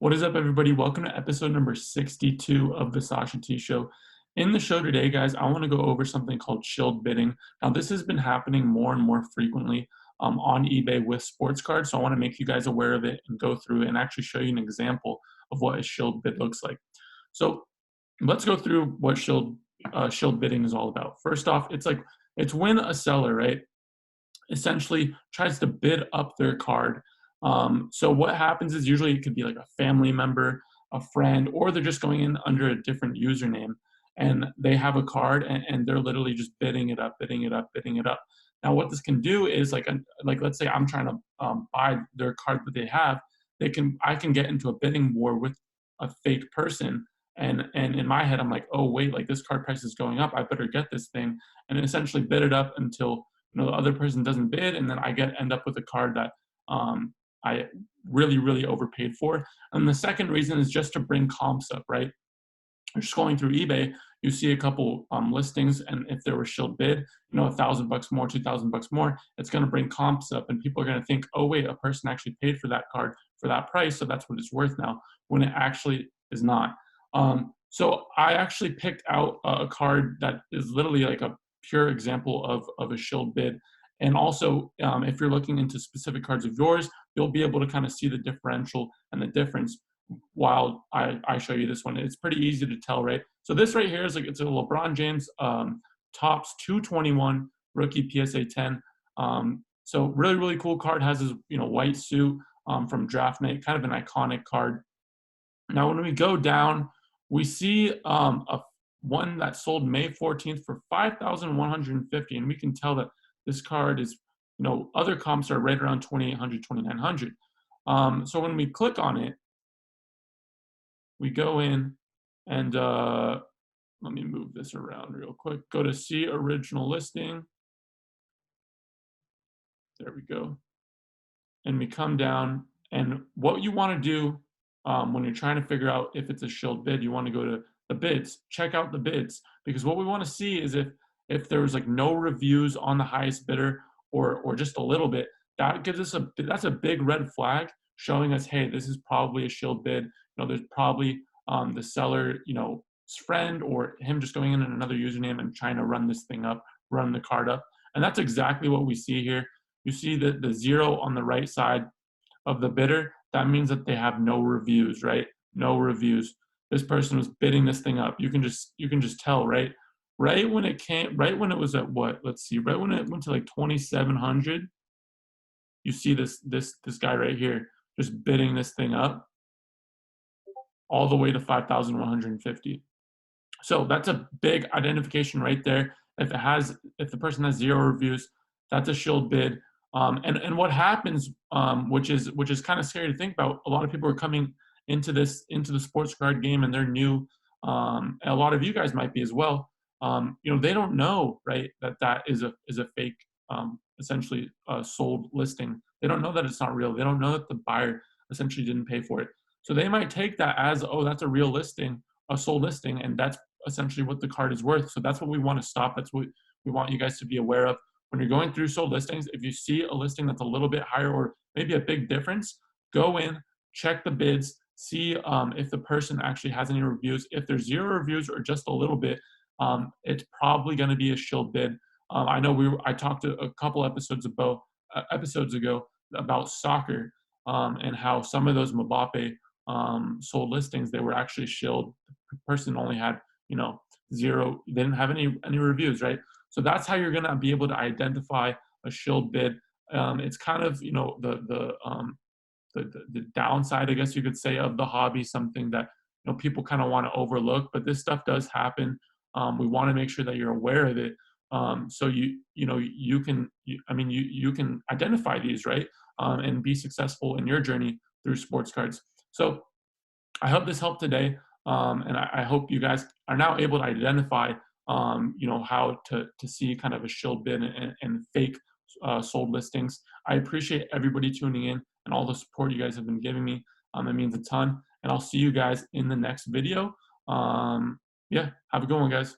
What is up, everybody? Welcome to episode number 62 of the Sasha T Show. In the show today, guys, I want to go over something called shilled bidding. Now, this has been happening more and more frequently on eBay with sports cards, so I want to make you guys aware of it and go through and actually show you an example of what a shilled bid looks like. So let's go through what shilled bidding is all about. First off, it's when a seller, right, essentially tries to bid up their card. So what happens is usually it could be like a family member, a friend, or they're just going in under a different username and they have a card and they're literally just bidding it up, bidding it up, bidding it up. Now what this can do is like let's say I'm trying to buy their card that they have, I can get into a bidding war with a fake person. And in my head, I'm like, oh wait, like this card price is going up. I better get this thing, and essentially bid it up until the other person doesn't bid, and then I end up with a card that I really overpaid for. And the second reason is just to bring comps up, right? You're scrolling through eBay, you see a couple listings, and if there was shilled bid, $1,000 more, $2,000 more, it's going to bring comps up, and people are going to think, oh wait, a person actually paid for that card for that price, so that's what it's worth now, when it actually is not. So I actually picked out a card that is literally like a pure example of a shilled bid. And also, if you're looking into specific cards of yours, you'll be able to kind of see the differential and the difference while I show you this one. It's pretty easy to tell, right? So this right here is it's a LeBron James Topps 221 rookie PSA 10. So really cool card. Has his white suit from draft night, kind of an iconic card. Now when we go down, we see one that sold May 14th for $5,150, and we can tell that this card is, other comps are right around 2,800, 2,900. So when we click on it, we go in and let me move this around real quick. Go to see original listing. There we go. And we come down, and what you want to do when you're trying to figure out if it's a shilled bid, you want to go to the bids, check out the bids, because what we want to see is if there was like no reviews on the highest bidder or just a little bit, that gives us that's a big red flag showing us, hey, this is probably a shilled bid. There's probably the seller, friend, or him just going in another username and trying to run this thing up, run the card up. And that's exactly what we see here. You see the zero on the right side of the bidder. That means that they have no reviews, right? No reviews. This person was bidding this thing up. You can just tell, right? Right when it was at what? Let's see. Right when it went to like 2,700, you see this guy right here just bidding this thing up all the way to 5,150. So that's a big identification right there. If the person has zero reviews, that's a shilled bid. And what happens, which is kind of scary to think about. A lot of people are coming into the sports card game, and they're new. And a lot of you guys might be as well. They don't know, right, that is a fake, essentially sold listing. They don't know that it's not real. They don't know that the buyer essentially didn't pay for it. So they might take that as, oh, that's a real listing, a sold listing, and that's essentially what the card is worth. So that's what we want to stop. That's what we want you guys to be aware of. When you're going through sold listings, if you see a listing that's a little bit higher or maybe a big difference, go in, check the bids, see if the person actually has any reviews. If there's zero reviews or just a little bit, it's probably going to be a shilled bid. I know I talked a couple episodes ago about soccer and how some of those Mbappe sold listings, they were actually shilled. The person only had zero. They didn't have any reviews, right? So that's how you're going to be able to identify a shilled bid. It's kind of the downside, I guess you could say, of the hobby, something that people kind of want to overlook, but this stuff does happen. We want to make sure that you're aware of it, so you can identify these, right, and be successful in your journey through sports cards. So I hope this helped today, and I hope you guys are now able to identify how to see kind of a shilled bid and fake sold listings. I appreciate everybody tuning in and all the support you guys have been giving me. It means a ton, and I'll see you guys in the next video. Yeah, have a good one, guys.